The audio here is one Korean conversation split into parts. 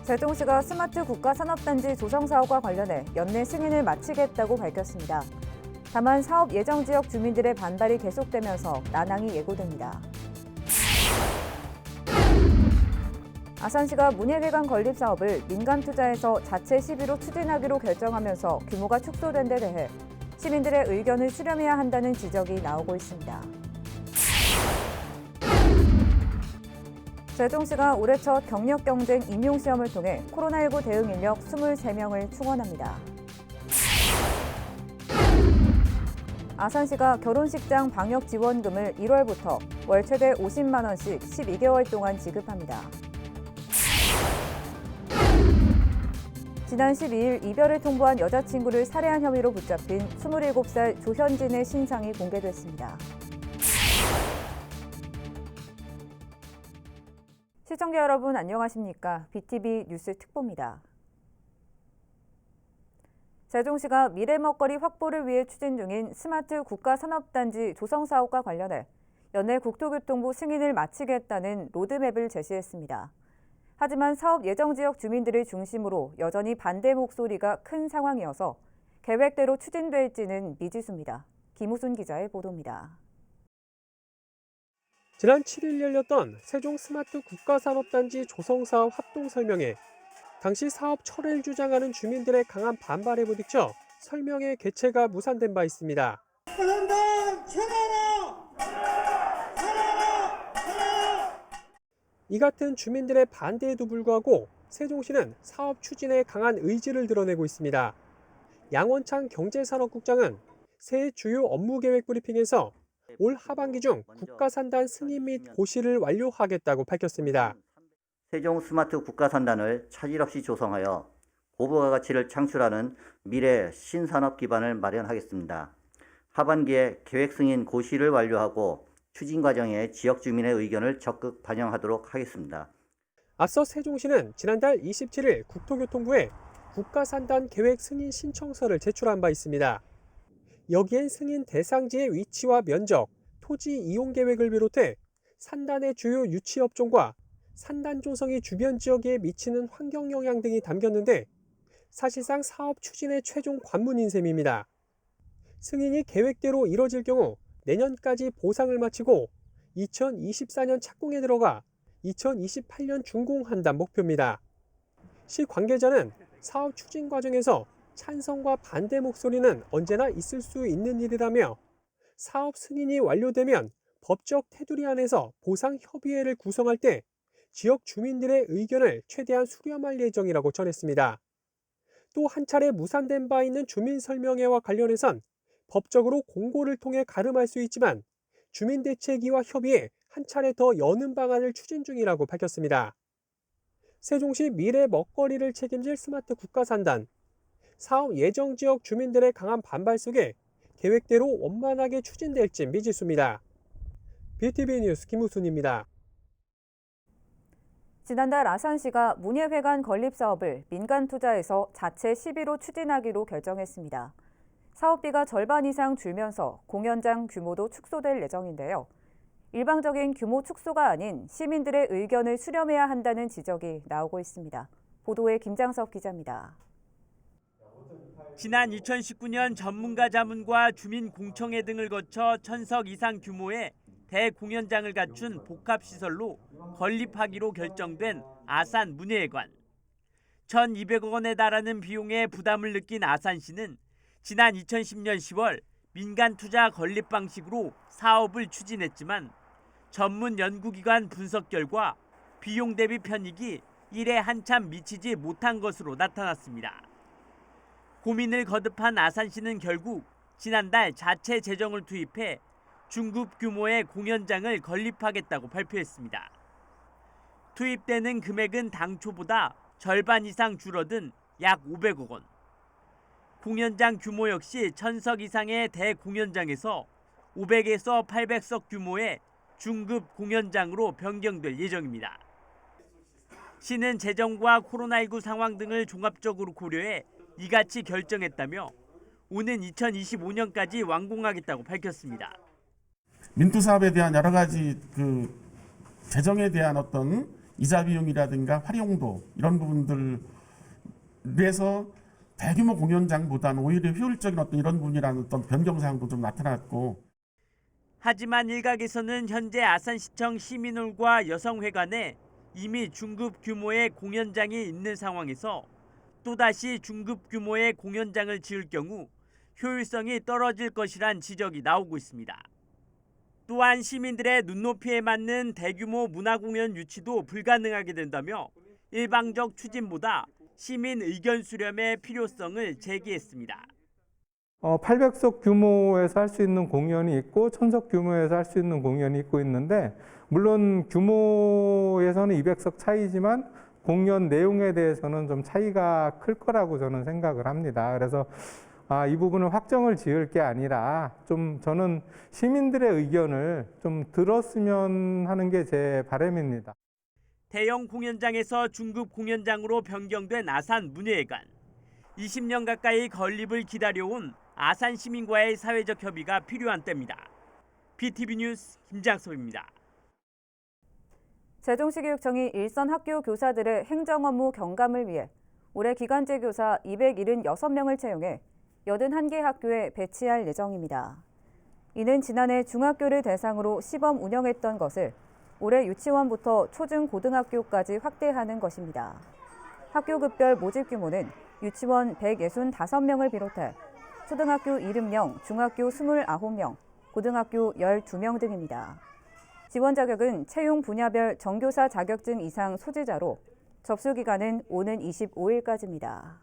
세종시가 스마트 국가산업단지 조성 사업과 관련해 연내 승인을 마치겠다고 밝혔습니다. 다만 사업 예정 지역 주민들의 반발이 계속되면서 난항이 예고됩니다. 아산시가 문예회관 건립 사업을 민간 투자에서 자체 시비로 추진하기로 결정하면서 규모가 축소된 데 대해 시민들의 의견을 수렴해야 한다는 지적이 나오고 있습니다. 세종시가 올해 첫 경력 경쟁 임용 시험을 통해 코로나19 대응 인력 23명을 충원합니다. 아산시가 결혼식장 방역 지원금을 1월부터 월 최대 50만 원씩 12개월 동안 지급합니다. 지난 12일 이별을 통보한 여자친구를 살해한 혐의로 붙잡힌 27살 조현진의 신상이 공개됐습니다. 시청자 여러분 안녕하십니까? BTV 뉴스 특보입니다. 세종시가 미래 먹거리 확보를 위해 추진 중인 스마트 국가산업단지 조성 사업과 관련해 연내 국토교통부 승인을 마치겠다는 로드맵을 제시했습니다. 하지만 사업 예정 지역 주민들을 중심으로 여전히 반대 목소리가 큰 상황이어서 계획대로 추진될지는 미지수입니다. 김우순 기자의 보도입니다. 지난 7일 열렸던 세종 스마트 국가산업단지 조성 사업 합동 설명회. 당시 사업 철회를 주장하는 주민들의 강한 반발에 부딪혀 설명회 개최가 무산된 바 있습니다. 이 같은 주민들의 반대에도 불구하고 세종시는 사업 추진에 강한 의지를 드러내고 있습니다. 양원창 경제산업국장은 새해 주요 업무계획 브리핑에서 올 하반기 중 국가산단 승인 및 고시를 완료하겠다고 밝혔습니다. 세종 스마트 국가산단을 차질 없이 조성하여 고부가 가치를 창출하는 미래 신산업 기반을 마련하겠습니다. 하반기에 계획 승인 고시를 완료하고 추진 과정에 지역 주민의 의견을 적극 반영하도록 하겠습니다. 앞서 세종시는 지난달 27일 국토교통부에 국가산단 계획 승인 신청서를 제출한 바 있습니다. 여기엔 승인 대상지의 위치와 면적, 토지 이용 계획을 비롯해 산단의 주요 유치 업종과 산단 조성이 주변 지역에 미치는 환경 영향 등이 담겼는데 사실상 사업 추진의 최종 관문인 셈입니다. 승인이 계획대로 이뤄질 경우 내년까지 보상을 마치고 2024년 착공에 들어가 2028년 준공한다는 목표입니다. 시 관계자는 사업 추진 과정에서 찬성과 반대 목소리는 언제나 있을 수 있는 일이라며 사업 승인이 완료되면 법적 테두리 안에서 보상 협의회를 구성할 때 지역 주민들의 의견을 최대한 수렴할 예정이라고 전했습니다. 또 한 차례 무산된 바 있는 주민 설명회와 관련해선 법적으로 공고를 통해 가름할 수 있지만 주민대책위와 협의해 한 차례 더 여는 방안을 추진 중이라고 밝혔습니다. 세종시 미래 먹거리를 책임질 스마트 국가산단. 사업 예정 지역 주민들의 강한 반발 속에 계획대로 원만하게 추진될지 미지수입니다. BTV 뉴스 김우순입니다. 지난달 아산시가 문예회관 건립 사업을 민간 투자에서 자체 시비로 추진하기로 결정했습니다. 사업비가 절반 이상 줄면서 공연장 규모도 축소될 예정인데요. 일방적인 규모 축소가 아닌 시민들의 의견을 수렴해야 한다는 지적이 나오고 있습니다. 보도에 김장섭 기자입니다. 지난 2019년 전문가 자문과 주민 공청회 등을 거쳐 1000석 이상 규모의 대공연장을 갖춘 복합시설로 건립하기로 결정된 아산 문예회관. 1,200억 원에 달하는 비용에 부담을 느낀 아산시는 지난 2010년 10월 민간 투자 건립 방식으로 사업을 추진했지만 전문 연구기관 분석 결과 비용 대비 편익이 일에 한참 미치지 못한 것으로 나타났습니다. 고민을 거듭한 아산시는 결국 지난달 자체 재정을 투입해 중급 규모의 공연장을 건립하겠다고 발표했습니다. 투입되는 금액은 당초보다 절반 이상 줄어든 약 500억 원. 공연장 규모 역시 1000석 이상의 대공연장에서 500에서 800석 규모의 중급 공연장으로 변경될 예정입니다. 시는 재정과 코로나19 상황 등을 종합적으로 고려해 이같이 결정했다며 오는 2025년까지 완공하겠다고 밝혔습니다. 민투 사업에 대한 여러 가지 재정에 대한 어떤 이자 비용이라든가 활용도 이런 부분들에서 대규모 공연장보다는 오히려 효율적인 어떤 이런 부분이라는 어떤 변경사항도 좀 나타났고. 하지만 일각에서는 현재 아산시청 시민홀과 여성회관에 이미 중급 규모의 공연장이 있는 상황에서 또다시 중급 규모의 공연장을 지을 경우 효율성이 떨어질 것이란 지적이 나오고 있습니다. 또한 시민들의 눈높이에 맞는 대규모 문화공연 유치도 불가능하게 된다며 일방적 추진보다 시민 의견 수렴의 필요성을 제기했습니다. 800석 규모에서 할 수 있는 공연이 있고 1000석 규모에서 할 수 있는 공연이 있는데 물론 규모에서는 200석 차이지만 공연 내용에 대해서는 좀 차이가 클 거라고 저는 생각을 합니다. 그래서 이 부분은 확정을 지을 게 아니라 좀 저는 시민들의 의견을 좀 들었으면 하는 게 제 바람입니다. 대형 공연장에서 중급 공연장으로 변경된 아산 문예회관. 20년 가까이 건립을 기다려온 아산 시민과의 사회적 협의가 필요한 때입니다. BTV 뉴스 김장섭입니다. 세종시교육청이 일선 학교 교사들의 행정 업무 경감을 위해 올해 기간제 교사 276명을 채용해 81개 학교에 배치할 예정입니다. 이는 지난해 중학교를 대상으로 시범 운영했던 것을 올해 유치원부터 초중고등학교까지 확대하는 것입니다. 학교급별 모집 규모는 유치원 165명을 비롯해 초등학교 70명, 중학교 29명, 고등학교 12명 등입니다. 지원 자격은 채용 분야별 정교사 자격증 이상 소지자로 접수 기간은 오는 25일까지입니다.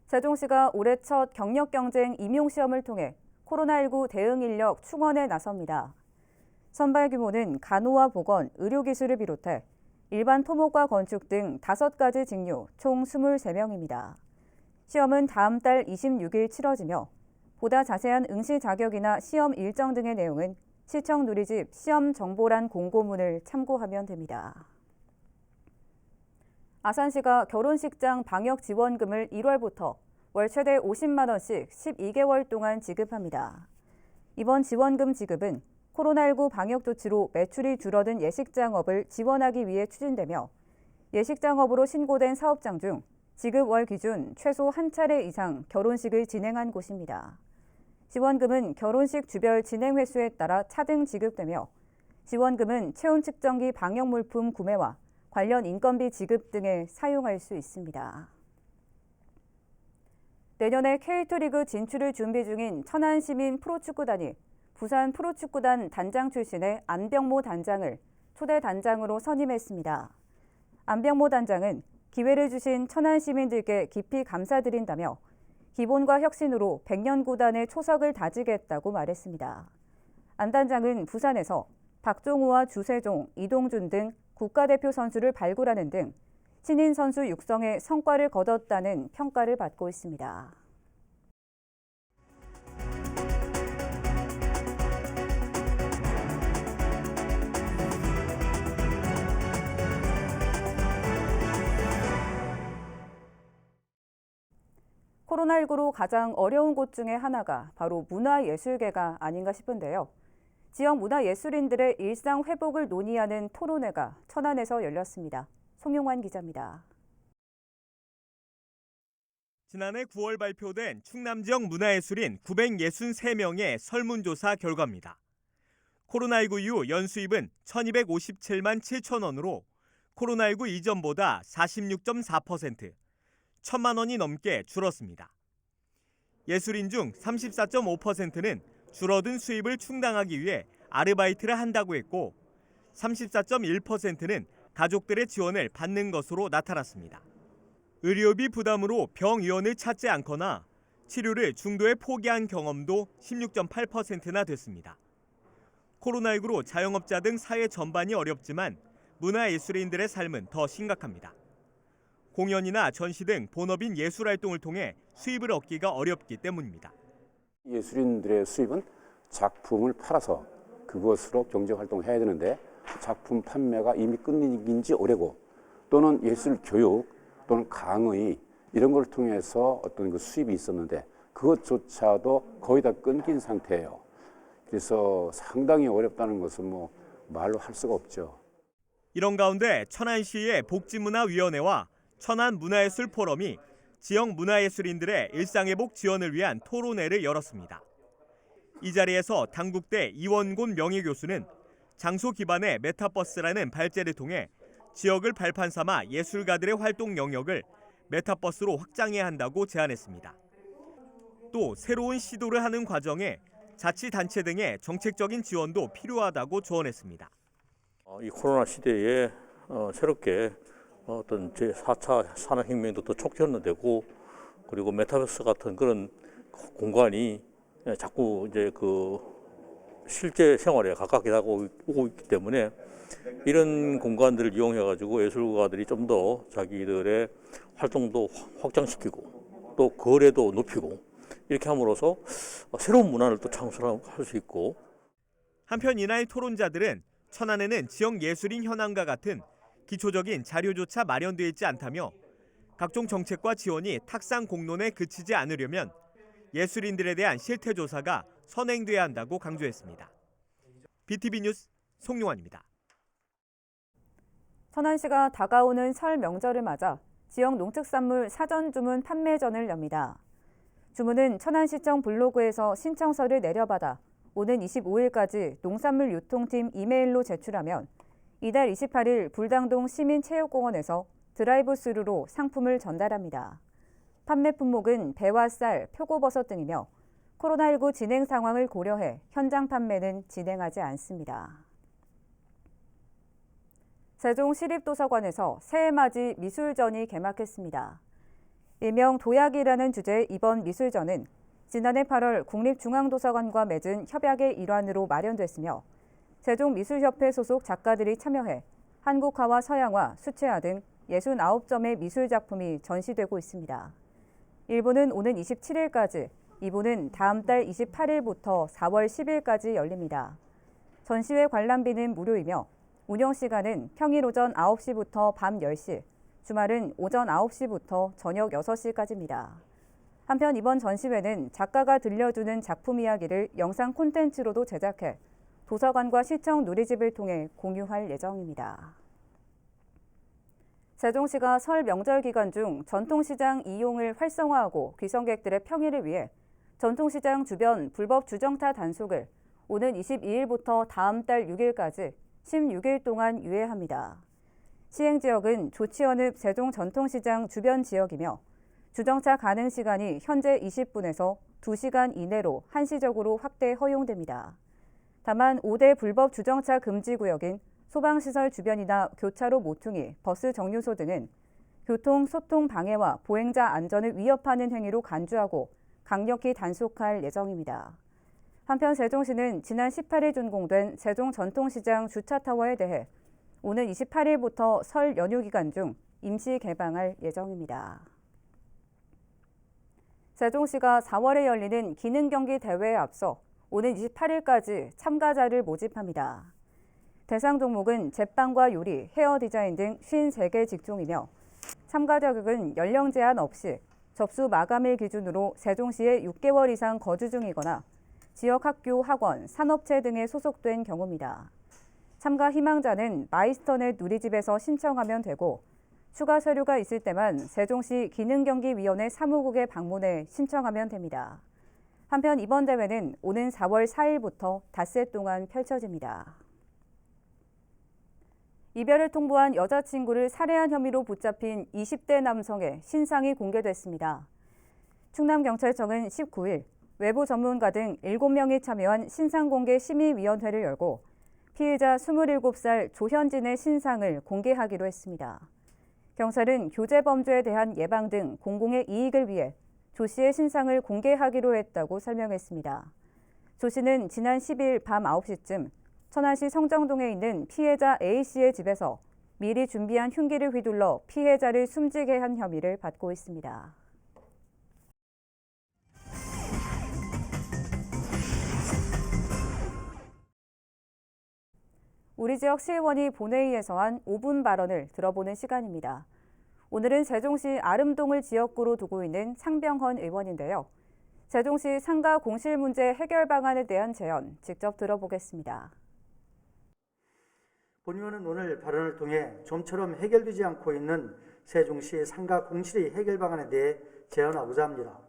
세종시가 올해 첫 경력 경쟁 임용 시험을 통해 코로나19 대응 인력 충원에 나섭니다. 선발 규모는 간호와 보건, 의료기술을 비롯해 일반 토목과 건축 등 5가지 직무 총 23명입니다. 시험은 다음 달 26일 치러지며 보다 자세한 응시 자격이나 시험 일정 등의 내용은 시청 누리집 시험 정보란 공고문을 참고하면 됩니다. 아산시가 결혼식장 방역 지원금을 1월부터 월 최대 50만 원씩 12개월 동안 지급합니다. 이번 지원금 지급은 코로나19 방역 조치로 매출이 줄어든 예식장업을 지원하기 위해 추진되며 예식장업으로 신고된 사업장 중 지급 월 기준 최소 한 차례 이상 결혼식을 진행한 곳입니다. 지원금은 결혼식 주별 진행 횟수에 따라 차등 지급되며 지원금은 체온 측정기 방역 물품 구매와 관련 인건비 지급 등에 사용할 수 있습니다. 내년에 K2 리그 진출을 준비 중인 천안시민 프로축구단이 부산 프로축구단 단장 출신의 안병모 단장을 초대 단장으로 선임했습니다. 안병모 단장은 기회를 주신 천안 시민들께 깊이 감사드린다며 기본과 혁신으로 100년 구단의 초석을 다지겠다고 말했습니다. 안 단장은 부산에서 박종우와 주세종, 이동준 등 국가대표 선수를 발굴하는 등 신인 선수 육성에 성과를 거뒀다는 평가를 받고 있습니다. 코로나19로 가장 어려운 곳 중에 하나가 바로 문화예술계가 아닌가 싶은데요. 지역 문화예술인들의 일상 회복을 논의하는 토론회가 천안에서 열렸습니다. 송용환 기자입니다. 지난해 9월 발표된 충남 지역 문화예술인 963명의 설문조사 결과입니다. 코로나19 이후 연수입은 1257만 7천 원으로 코로나19 이전보다 46.4%, 1,000만 원이 넘게 줄었습니다. 예술인 중 34.5%는 줄어든 수입을 충당하기 위해 아르바이트를 한다고 했고 34.1%는 가족들의 지원을 받는 것으로 나타났습니다. 의료비 부담으로 병의원을 찾지 않거나 치료를 중도에 포기한 경험도 16.8%나 됐습니다. 코로나19로 자영업자 등 사회 전반이 어렵지만 문화예술인들의 삶은 더 심각합니다. 공연이나 전시 등 본업인 예술활동을 통해 수입을 얻기가 어렵기 때문입니다. 예술인들의 수입은 작품을 팔아서 그것으로 경제활동을 해야 되는데 작품 판매가 이미 끊긴 지 오래고 또는 예술 교육 또는 강의 이런 걸 통해서 어떤 그 수입이 있었는데 그것조차도 거의 다 끊긴 상태예요. 그래서 상당히 어렵다는 것은 말로 할 수가 없죠. 이런 가운데 천안시의 복지문화위원회와 천안문화예술 포럼이 지역 문화예술인들의 일상회복 지원을 위한 토론회를 열었습니다. 이 자리에서 당국대 이원곤 명예교수는 장소 기반의 메타버스라는 발제를 통해 지역을 발판 삼아 예술가들의 활동 영역을 메타버스로 확장해야 한다고 제안했습니다. 또 새로운 시도를 하는 과정에 자치단체 등의 정책적인 지원도 필요하다고 조언했습니다. 이 코로나 시대에 새롭게 어떤 제4차 산업혁명도 더 촉진되고 그리고 메타버스 같은 그런 공간이 자꾸 이제 그 실제 생활에 가깝게 다가오고 있기 때문에 이런 공간들을 이용해가지고 예술가들이 좀 더 자기들의 활동도 확장시키고 또 거래도 높이고 이렇게 함으로써 새로운 문화를 또 창출할 수 있고. 한편 이날 토론자들은 천안에는 지역 예술인 현황과 같은 기초적인 자료조차 마련되어 있지 않다며 각종 정책과 지원이 탁상 공론에 그치지 않으려면 예술인들에 대한 실태조사가 선행돼야 한다고 강조했습니다. BTV 뉴스 송용환입니다. 천안시가 다가오는 설 명절을 맞아 지역 농특산물 사전 주문 판매전을 엽니다. 주문은 천안시청 블로그에서 신청서를 내려받아 오는 25일까지 농산물 유통팀 이메일로 제출하면 이달 28일 불당동 시민체육공원에서 드라이브 스루로 상품을 전달합니다. 판매 품목은 배와 쌀, 표고버섯 등이며 코로나19 진행 상황을 고려해 현장 판매는 진행하지 않습니다. 세종시립도서관에서 새해맞이 미술전이 개막했습니다. 일명 도약이라는 주제의 이번 미술전은 지난해 8월 국립중앙도서관과 맺은 협약의 일환으로 마련됐으며 세종미술협회 소속 작가들이 참여해 한국화와 서양화, 수채화 등 69점의 미술작품이 전시되고 있습니다. 1부는 오는 27일까지, 2부는 다음 달 28일부터 4월 10일까지 열립니다. 전시회 관람비는 무료이며 운영시간은 평일 오전 9시부터 밤 10시, 주말은 오전 9시부터 저녁 6시까지입니다. 한편 이번 전시회는 작가가 들려주는 작품 이야기를 영상 콘텐츠로도 제작해 도서관과 시청 누리집을 통해 공유할 예정입니다. 세종시가 설 명절 기간 중 전통시장 이용을 활성화하고 귀성객들의 평일을 위해 전통시장 주변 불법 주정차 단속을 오는 22일부터 다음 달 6일까지 16일 동안 유예합니다. 시행지역은 조치원읍 세종전통시장 주변 지역이며 주정차 가능 시간이 현재 20분에서 2시간 이내로 한시적으로 확대 허용됩니다. 다만 5대 불법 주정차 금지 구역인 소방시설 주변이나 교차로 모퉁이, 버스 정류소 등은 교통, 소통 방해와 보행자 안전을 위협하는 행위로 간주하고 강력히 단속할 예정입니다. 한편 세종시는 지난 18일 준공된 세종전통시장 주차타워에 대해 오는 28일부터 설 연휴 기간 중 임시 개방할 예정입니다. 세종시가 4월에 열리는 기능경기 대회에 앞서 오는 28일까지 참가자를 모집합니다. 대상 종목은 제빵과 요리, 헤어 디자인 등 53개 직종이며 참가 자격은 연령 제한 없이 접수 마감일 기준으로 세종시에 6개월 이상 거주 중이거나 지역 학교, 학원, 산업체 등에 소속된 경우입니다. 참가 희망자는 마이스터넷 누리집에서 신청하면 되고 추가 서류가 있을 때만 세종시 기능경기위원회 사무국에 방문해 신청하면 됩니다. 한편 이번 대회는 오는 4월 4일부터 닷새 동안 펼쳐집니다. 이별을 통보한 여자친구를 살해한 혐의로 붙잡힌 20대 남성의 신상이 공개됐습니다. 충남경찰청은 19일 외부 전문가 등 7명이 참여한 신상공개 심의위원회를 열고 피해자 27살 조현진의 신상을 공개하기로 했습니다. 경찰은 교제 범죄에 대한 예방 등 공공의 이익을 위해 조 씨의 신상을 공개하기로 했다고 설명했습니다. 조 씨는 지난 10일 밤 9시쯤 천안시 성정동에 있는 피해자 A 씨의 집에서 미리 준비한 흉기를 휘둘러 피해자를 숨지게 한 혐의를 받고 있습니다. 우리 지역 시의원이 본회의에서 한 5분 발언을 들어보는 시간입니다. 오늘은 세종시 아름동을 지역구로 두고 있는 상병헌 의원인데요. 세종시 상가 공실 문제 해결 방안에 대한 제언 직접 들어보겠습니다. 본 의원은 오늘 발언을 통해 좀처럼 해결되지 않고 있는 세종시 상가 공실의 해결 방안에 대해 제안하고자 합니다.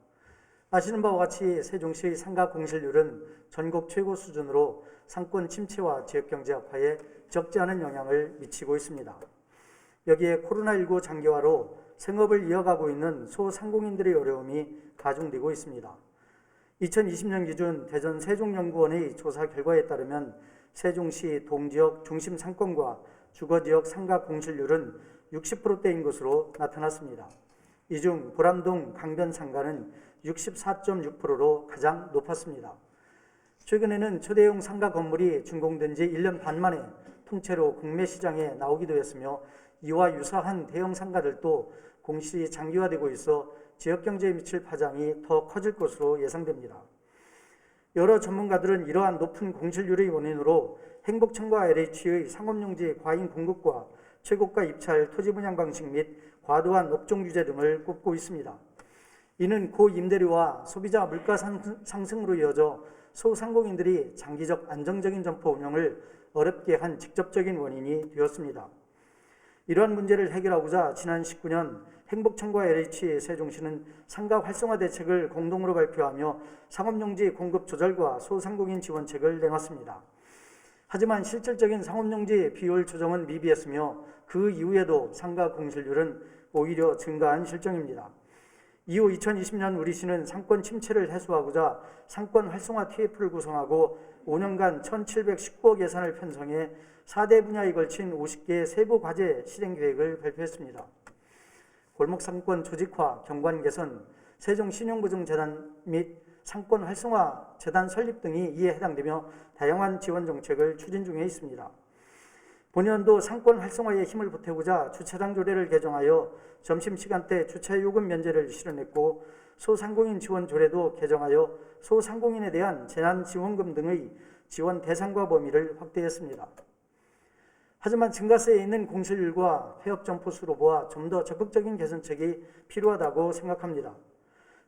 아시는 바와 같이 세종시의 상가 공실률은 전국 최고 수준으로 상권 침체와 지역경제 악화에 적지 않은 영향을 미치고 있습니다. 여기에 코로나19 장기화로 생업을 이어가고 있는 소상공인들의 어려움이 가중되고 있습니다. 2020년 기준 대전 세종연구원의 조사 결과에 따르면 세종시 동지역 중심 상권과 주거지역 상가 공실률은 60%대인 것으로 나타났습니다. 이 중 보람동 강변 상가는 64.6%로 가장 높았습니다. 최근에는 초대형 상가 건물이 준공된 지 1년 반 만에 통째로 국내 시장에 나오기도 했으며 이와 유사한 대형 상가들도 공실이 장기화되고 있어 지역경제에 미칠 파장이 더 커질 것으로 예상됩니다. 여러 전문가들은 이러한 높은 공실률의 원인으로 행복청과 LH의 상업용지 과잉 공급과 최고가 입찰 토지 분양 방식 및 과도한 업종 규제 등을 꼽고 있습니다. 이는 고임대료와 소비자 물가 상승으로 이어져 소상공인들이 장기적 안정적인 점포 운영을 어렵게 한 직접적인 원인이 되었습니다. 이러한 문제를 해결하고자 지난 19년 행복청과 LH 세종시는 상가 활성화 대책을 공동으로 발표하며 상업용지 공급 조절과 소상공인 지원책을 내놨습니다. 하지만 실질적인 상업용지 비율 조정은 미비했으며 그 이후에도 상가 공실률은 오히려 증가한 실정입니다. 이후 2020년 우리시는 상권 침체를 해소하고자 상권 활성화 TF를 구성하고 5년간 1,719억 예산을 편성해 4대 분야에 걸친 50개의 세부 과제 실행 계획을 발표했습니다. 골목상권 조직화, 경관 개선, 세종신용보증재단 및 상권 활성화 재단 설립 등이 이에 해당되며 다양한 지원 정책을 추진 중에 있습니다. 본연도 상권 활성화에 힘을 보태고자 주차장 조례를 개정하여 점심시간대 주차 요금 면제를 실현했고 소상공인 지원 조례도 개정하여 소상공인에 대한 재난지원금 등의 지원 대상과 범위를 확대했습니다. 하지만 증가세에 있는 공실률과 폐업 점포 수로 보아 좀 더 적극적인 개선책이 필요하다고 생각합니다.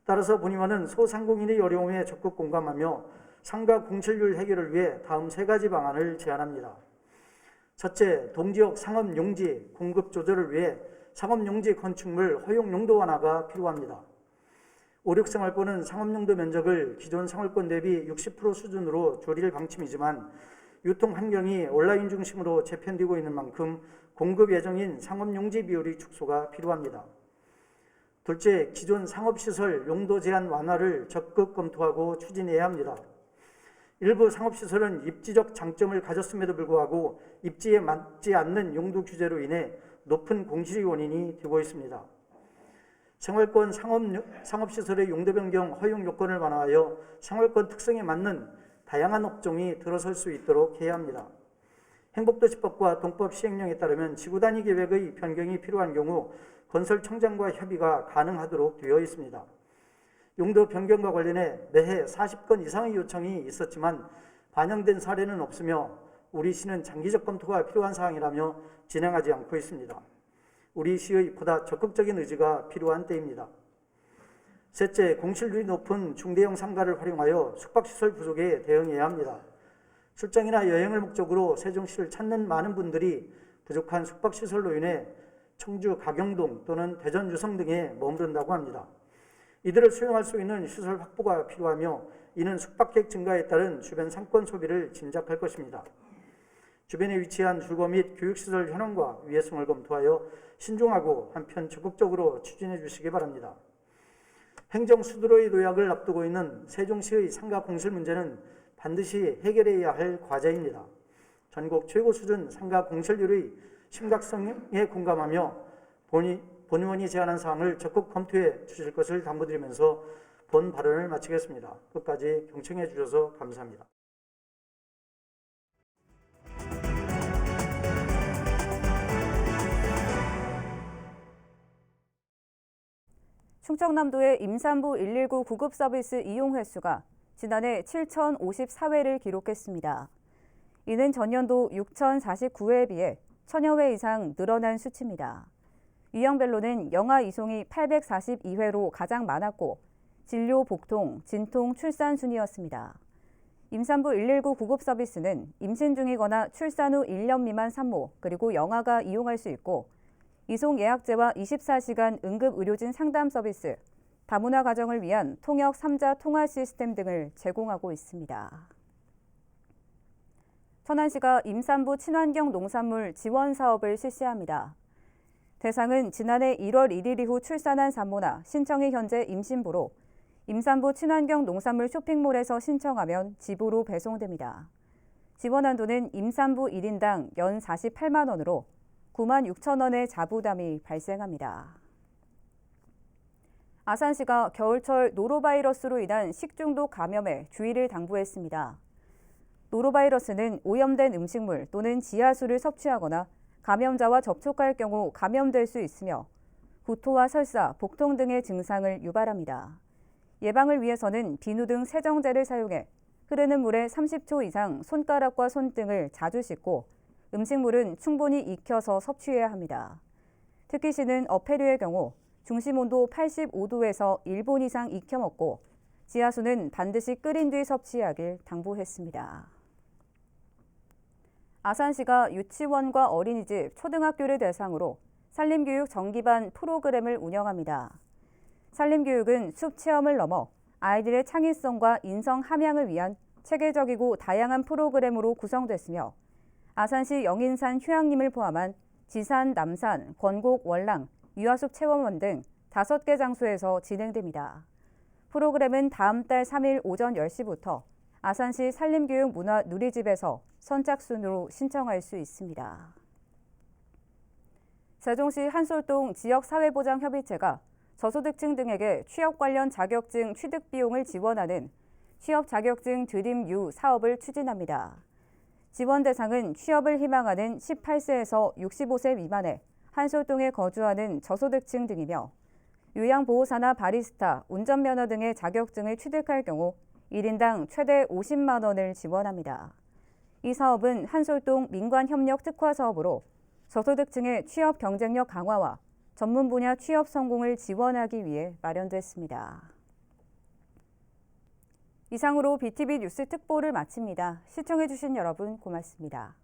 따라서 본 의원은 소상공인의 어려움에 적극 공감하며 상가 공실률 해결을 위해 다음 3가지 방안을 제안합니다. 첫째, 동지역 상업용지 공급 조절을 위해 상업용지 건축물 허용 용도 완화가 필요합니다. 5.6생활권은 상업용도 면적을 기존 생활권 대비 60% 수준으로 줄일 방침이지만 유통 환경이 온라인 중심으로 재편되고 있는 만큼 공급 예정인 상업용지 비율의 축소가 필요합니다. 둘째, 기존 상업시설 용도 제한 완화를 적극 검토하고 추진해야 합니다. 일부 상업시설은 입지적 장점을 가졌음에도 불구하고 입지에 맞지 않는 용도 규제로 인해 높은 공실의 원인이 되고 있습니다. 생활권 상업시설의 용도 변경 허용 요건을 완화하여 생활권 특성에 맞는 다양한 업종이 들어설 수 있도록 해야 합니다. 행복도시법과 동법 시행령에 따르면 지구단위 계획의 변경이 필요한 경우 건설청장과 협의가 가능하도록 되어 있습니다. 용도 변경과 관련해 매해 40건 이상의 요청이 있었지만 반영된 사례는 없으며 우리 시는 장기적 검토가 필요한 사항이라며 진행하지 않고 있습니다. 우리 시의 보다 적극적인 의지가 필요한 때입니다. 셋째, 공실률이 높은 중대형 상가를 활용하여 숙박시설 부족에 대응해야 합니다. 출장이나 여행을 목적으로 세종시를 찾는 많은 분들이 부족한 숙박시설로 인해 청주 가경동 또는 대전 유성 등에 머무른다고 합니다. 이들을 수용할 수 있는 시설 확보가 필요하며 이는 숙박객 증가에 따른 주변 상권 소비를 짐작할 것입니다. 주변에 위치한 주거 및 교육시설 현황과 위해성을 검토하여 신중하고 한편 적극적으로 추진해 주시기 바랍니다. 행정 수도로의 도약을 앞두고 있는 세종시의 상가 공실 문제는 반드시 해결해야 할 과제입니다. 전국 최고 수준 상가 공실률의 심각성에 공감하며 본 의원이 제안한 사항을 적극 검토해 주실 것을 당부드리면서 본 발언을 마치겠습니다. 끝까지 경청해 주셔서 감사합니다. 충청남도의 임산부 119 구급 서비스 이용 횟수가 지난해 7,054회를 기록했습니다. 이는 전년도 6,049회에 비해 1,000여 회 이상 늘어난 수치입니다. 유형별로는 영아 이송이 842회로 가장 많았고 진료, 복통, 진통, 출산 순이었습니다. 임산부 119 구급 서비스는 임신 중이거나 출산 후 1년 미만 산모 그리고 영아가 이용할 수 있고 이송 예약제와 24시간 응급 의료진 상담 서비스, 다문화 가정을 위한 통역 3자 통화 시스템 등을 제공하고 있습니다. 천안시가 임산부 친환경 농산물 지원 사업을 실시합니다. 대상은 지난해 1월 1일 이후 출산한 산모나 신청이 현재 임신부로 임산부 친환경 농산물 쇼핑몰에서 신청하면 집으로 배송됩니다. 지원 한도는 임산부 1인당 연 48만 원으로 9만 6천 원의 자부담이 발생합니다. 아산시가 겨울철 노로바이러스로 인한 식중독 감염에 주의를 당부했습니다. 노로바이러스는 오염된 음식물 또는 지하수를 섭취하거나 감염자와 접촉할 경우 감염될 수 있으며 구토와 설사, 복통 등의 증상을 유발합니다. 예방을 위해서는 비누 등 세정제를 사용해 흐르는 물에 30초 이상 손가락과 손등을 자주 씻고 음식물은 충분히 익혀서 섭취해야 합니다. 특히 시는 어패류의 경우 중심 온도 85도에서 1분 이상 익혀 먹고 지하수는 반드시 끓인 뒤 섭취하길 당부했습니다. 아산시가 유치원과 어린이집, 초등학교를 대상으로 산림교육 정기반 프로그램을 운영합니다. 산림교육은 숲 체험을 넘어 아이들의 창의성과 인성 함양을 위한 체계적이고 다양한 프로그램으로 구성됐으며 아산시 영인산 휴양림을 포함한 지산, 남산, 권곡, 월랑, 유아숲 체험원 등 5개 장소에서 진행됩니다. 프로그램은 다음 달 3일 오전 10시부터 아산시 산림교육문화 누리집에서 선착순으로 신청할 수 있습니다. 세종시 한솔동 지역사회보장협의체가 저소득층 등에게 취업 관련 자격증 취득 비용을 지원하는 취업 자격증 드림 U 사업을 추진합니다. 지원 대상은 취업을 희망하는 18세에서 65세 미만의 한솔동에 거주하는 저소득층 등이며 요양보호사나 바리스타, 운전면허 등의 자격증을 취득할 경우 1인당 최대 50만 원을 지원합니다. 이 사업은 한솔동 민관협력 특화 사업으로 저소득층의 취업 경쟁력 강화와 전문 분야 취업 성공을 지원하기 위해 마련됐습니다. 이상으로 BTV 뉴스 특보를 마칩니다. 시청해주신 여러분 고맙습니다.